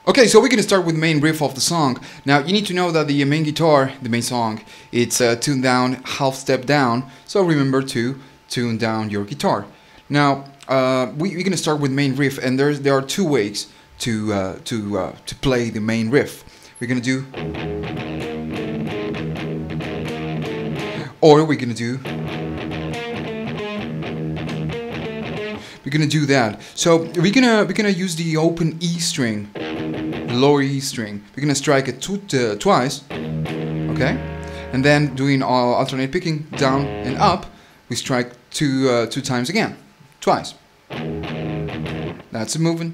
Okay, so we're gonna start with the main riff of the song. Now you need to know that the main guitar, the main song, it's tuned down, half step down. So remember to tune down your guitar. Now we're gonna start with main riff, and there are two ways to play the main riff. We're gonna do, or we're gonna do. We're gonna do that. So we're gonna use the open E string, the lower E string. We're gonna strike it twice, okay? And then doing alternate picking down and up, we strike two times again, twice. That's a moving.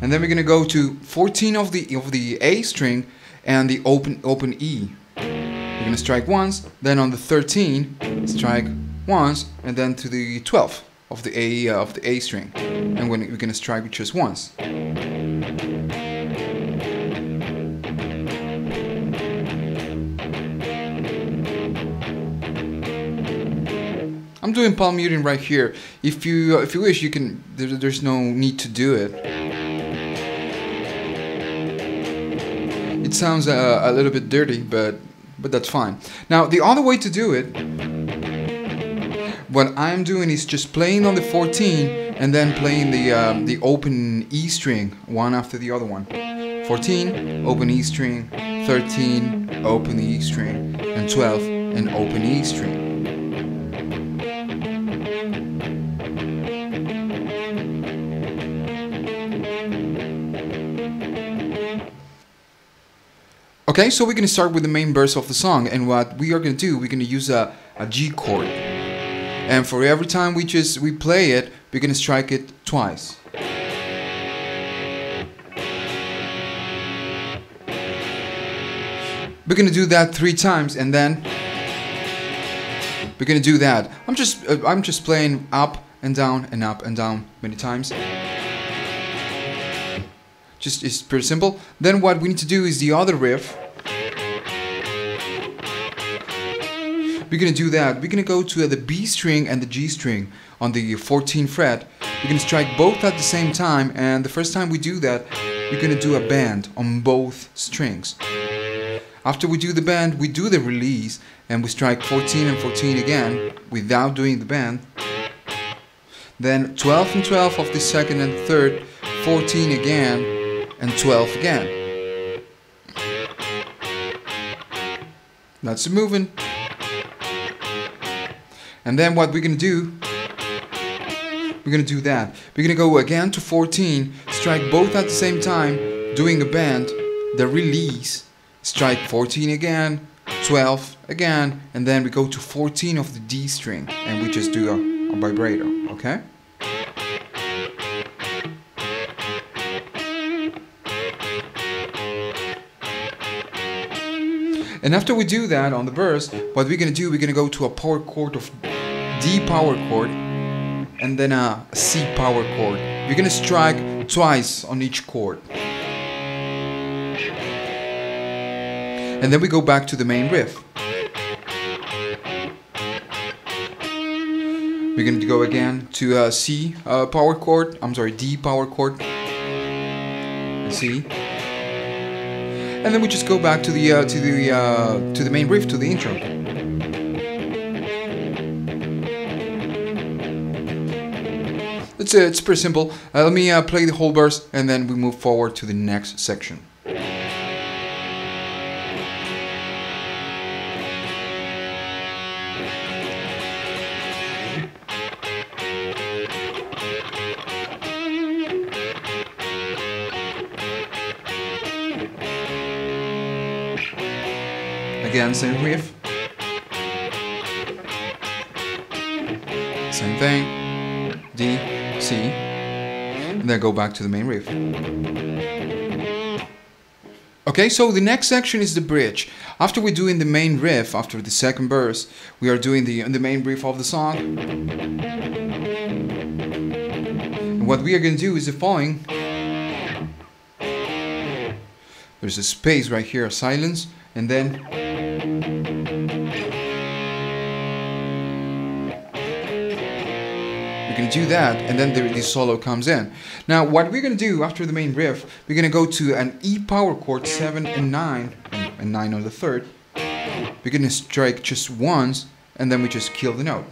And then we're gonna go to 14 of the A string and the open E. We're gonna strike once, then on the 13 strike once, and then to the 12th of the A string, and when we're gonna strike it just once. I'm doing palm muting right here. If you wish, you can. There's no need to do it. It sounds a little bit dirty, but that's fine. Now the other way to do it, what I'm doing is just playing on the 14 and then playing the open E string one after the other one. 14, open E string, 13, open E string, and 12, an open E string. Okay, so we're going to start with the main verse of the song, and what we are going to do, we're going to use a G chord. And for every time we play it, we're going to strike it twice. We're going to do that 3 times, and then we're going to do that. I'm just playing up and down and up and down many times. It's pretty simple. Then what we need to do is the other riff. We're gonna do that. We're gonna go to the B string and the G string on the 14th fret. We're gonna strike both at the same time, and the first time we do that, we're gonna do a bend on both strings. After we do the bend, we do the release, and we strike 14 and 14 again without doing the bend. Then 12 and 12 of the second and third, 14 again, and 12 again. That's the moving. And then what we're gonna do, we're gonna do that. We're gonna go again to 14, strike both at the same time, doing a bend, the release, strike 14 again, 12 again, and then we go to 14 of the D string, and we just do a vibrato, okay? And after we do that on the verse, what we're gonna do, we're gonna go to a power chord of D power chord, and then a C power chord. We're gonna strike twice on each chord. And then we go back to the main riff. We're gonna go again to C power chord. I'm sorry, D power chord. C. And then we just go back to the main riff, to the intro. It's pretty simple. Let me play the whole verse, and then we move forward to the next section. Again, same riff. Same thing. D, C. And then go back to the main riff. Okay, so the next section is the bridge. After we're doing the main riff, after the second verse, we are doing the main riff of the song. And what we are going to do is the following. There's a space right here, a silence, and then we're gonna do that, and then the solo comes in. Now, what we're gonna do after the main riff, we're gonna go to an E power chord 7 and 9, and 9 on the third. We're gonna strike just once, and then we just kill the note.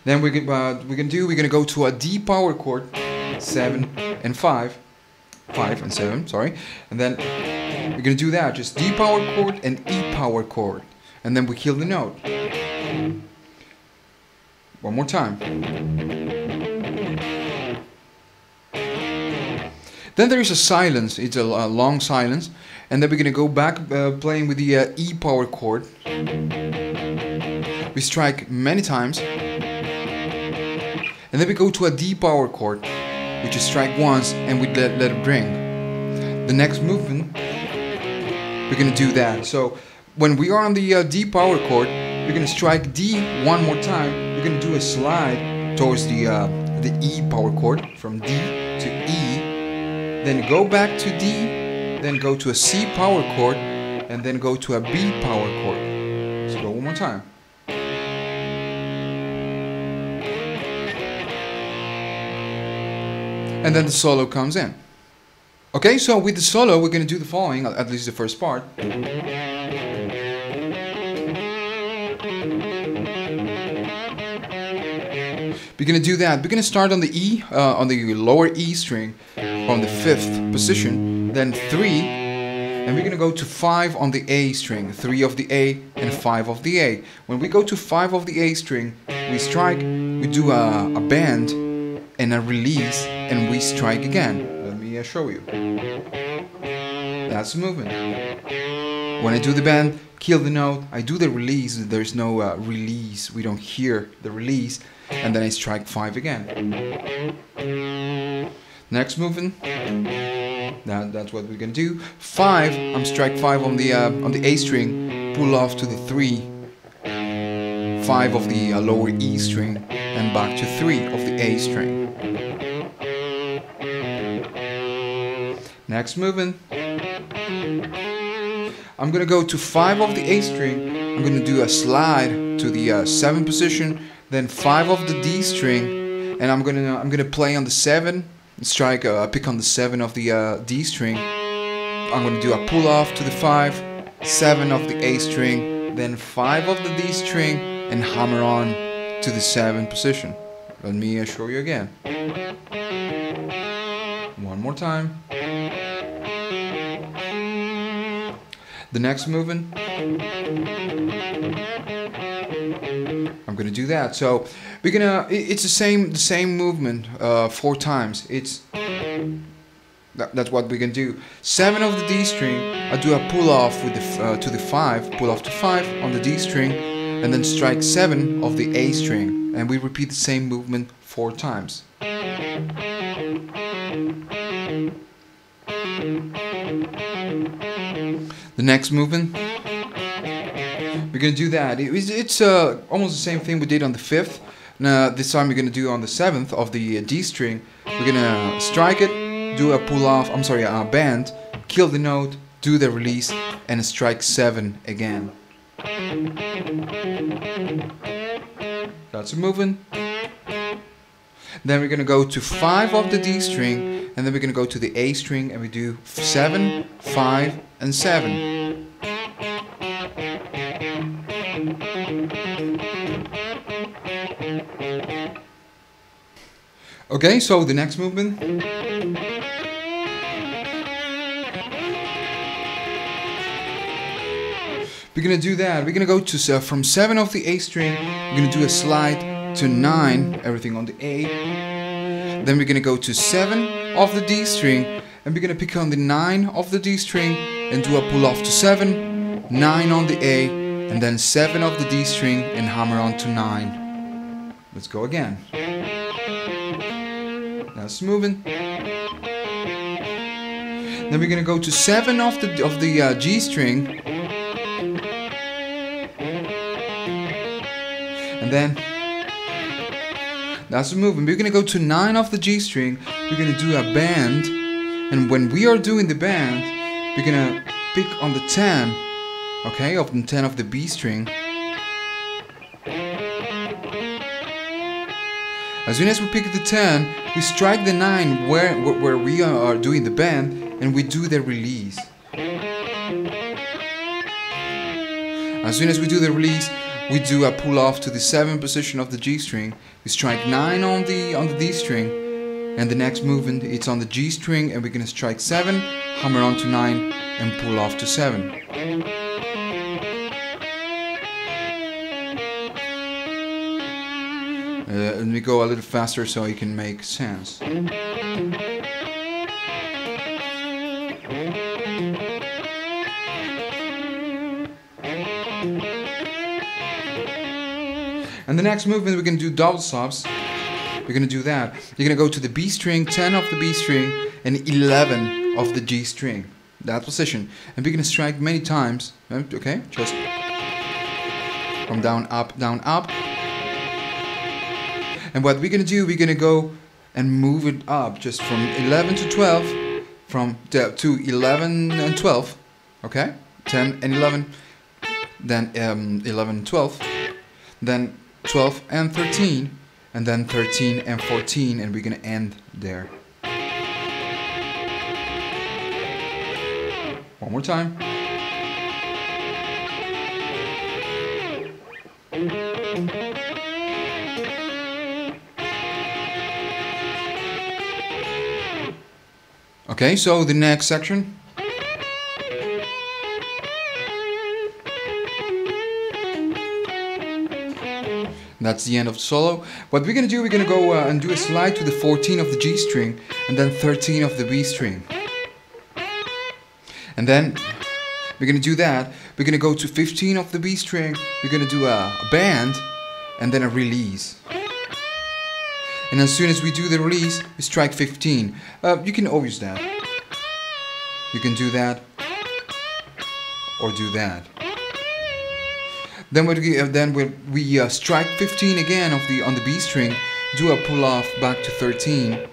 Then we're gonna go to a D power chord 7 and 5, 5 and 7, sorry, and then we're gonna do that, just D power chord and E power chord, and then we kill the note. One more time. Then there is a silence, it's a long silence, and then we're gonna go back playing with the E power chord. We strike many times, and then we go to a D power chord. We just strike once and we let it ring. The next movement, we're gonna do that. So when we are on the D power chord, we're gonna strike D one more time. We're gonna do a slide towards the E power chord from D to E, then go back to D, then go to a C power chord, and then go to a B power chord. Let's go one more time. And then the solo comes in. Okay, so with the solo, we're going to do the following, at least the first part. We're going to do that. We're going to start on the E, on the lower E string, on the 5th position, then 3, and we're going to go to 5 on the A string, 3 of the A and 5 of the A. When we go to 5 of the A string, we strike, we do a bend and a release, and we strike again. Let me show you. That's the movement. When I do the bend, kill the note, I do the release, there's no release, we don't hear the release, and then I strike 5 again. Next movement, that's what we're gonna do. 5, I'm strike 5 on the A string, pull off to the 3, 5 of the lower E string, and back to 3 of the A string. Next movement, I'm gonna go to 5 of the A string, I'm gonna do a slide to the 7th position, then 5 of the D string, and I'm gonna play on the 7, strike pick on the 7 of the D string. I'm gonna do a pull off to the 5, 7 of the A string, then 5 of the D string, and hammer on to the 7th position. Let me show you again. One more time. The next movement, I'm gonna do that. So we're gonna, it's the same movement 4 times. That's what we're gonna do. 7 of the D string, I do a pull off with the to the 5, pull off to 5 on the D string, and then strike 7 of the A string, and we repeat the same movement 4 times. The next movement, we're gonna do that. It's almost the same thing we did on the 5th. Now this time we're gonna do on the 7th of the D string. We're gonna strike it, do a pull off. I'm sorry, a bend, kill the note, do the release, and strike 7 again. That's a movement. Then we're gonna go to 5 of the D string, and then we're gonna go to the A string, and we do 7, 5, and 7. Okay, so the next movement. We're gonna do that. We're gonna go to from 7 of the A string. We're gonna do a slide to 9, everything on the A. Then we're gonna go to 7 of the D string, and we're gonna pick on the 9 of the D string and do a pull off to 7, 9 on the A, and then 7 of the D string and hammer on to 9. Let's go again. That's moving. Then we're gonna go to 7 of the G string, and then that's the movement. We're gonna go to 9 of the G string. We're gonna do a bend, and when we are doing the bend, we're gonna pick on the 10, okay, of the 10 of the B string, As soon as we pick the 10, we strike the 9 where we are doing the bend, and we do the release. As soon as we do the release, we do a pull off to the 7 position of the G string. We strike 9 on the D string, and the next movement it's on the G string, and we're gonna strike 7, hammer on to 9, and pull off to 7. Let me go a little faster so it can make sense. And the next movement we're going to do double stops. We're going to do that. You're going to go to the B string, 10 of the B string, and 11 of the G string. That position. And we're going to strike many times. Okay, just from down, up, down, up. And what we're going to do, we're going to go and move it up just from 11 to 12, to 11 and 12. Okay, 10 and 11, then 11 and 12, then 12 and 13, and then 13 and 14, and we're gonna end there. One more time. Okay, so the next section. That's the end of the solo. What we're gonna do, we're gonna go and do a slide to the 14 of the G string, and then 13 of the B string. And then we're gonna do that. We're gonna go to 15 of the B string. We're gonna do a bend, and then a release. And as soon as we do the release, we strike 15. You can always that. You can do that, or do that. Then we strike 15 again on the B string, do a pull off back to 13,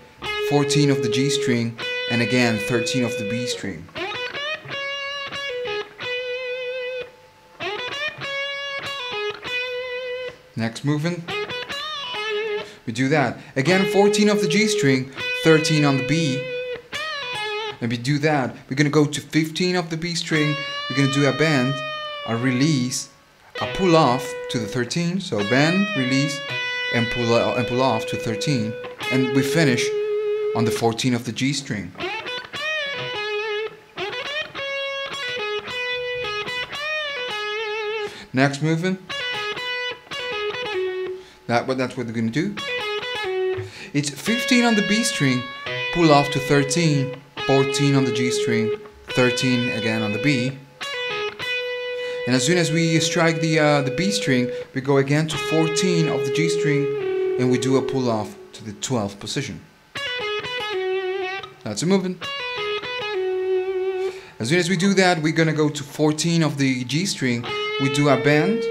14 of the G string, and again 13 of the B string. Next movement, we do that. Again 14 of the G string, 13 on the B. And we do that. We're going to go to 15 of the B string, we're going to do a bend, a release, a pull off to the 13, so bend, release, and pull off to 13, and we finish on the 14 of the G string. Next movement. That's what we're going to do. It's 15 on the B string, pull off to 13, 14 on the G string, 13 again on the B. And as soon as we strike the B string, we go again to 14 of the G string, and we do a pull off to the 12th position. That's a movement. As soon as we do that, we're gonna go to 14 of the G string, we do a bend,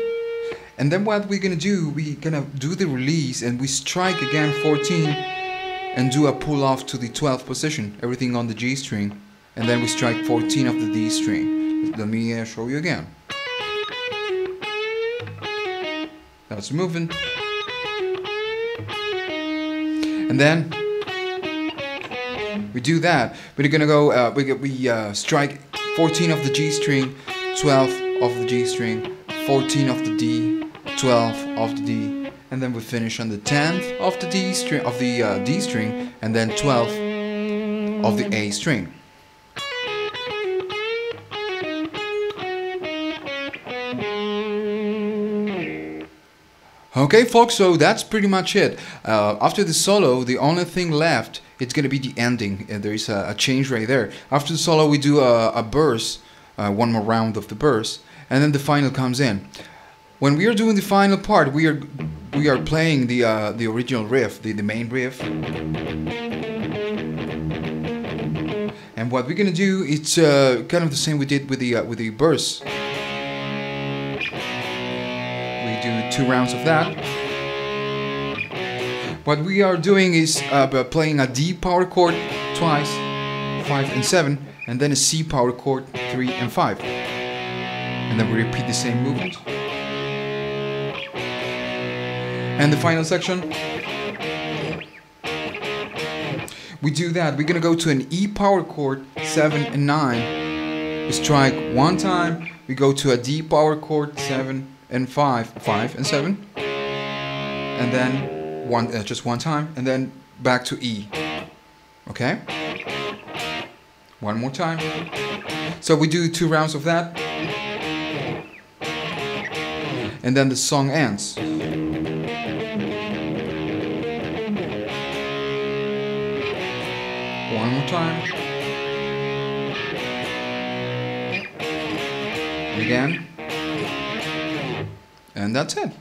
and then what we're gonna do, we're gonna do the release, and we strike again 14, and do a pull off to the 12th position, everything on the G string, and then we strike 14 of the D string. Let me show you again. That's a movement. And then we do that. We're gonna go. We strike 14 of the G string, 12 of the G string, 14 of the D, 12 of the D, and then we finish on the 10th of the D string, and then 12 of the A string. Okay folks, so that's pretty much it. After the solo, the only thing left, it's gonna be the ending. There is a change right there. After the solo, we do a verse, one more round of the verse, and then the final comes in. When we are doing the final part, we are playing the original riff, the main riff. And what we're gonna do, it's kind of the same we did with the verse. Do 2 rounds of that. What we are doing is playing a D power chord twice, 5 and 7, and then a C power chord 3 and 5, and then we repeat the same movement. And the final section, we do that. We're gonna go to an E power chord, 7 and 9. We strike one time. We go to a D power chord, 7 and 5, 5 and 7, and then just one time, and then back to E. Okay. One more time. So we do 2 rounds of that, and then the song ends. One more time. Again. And that's it.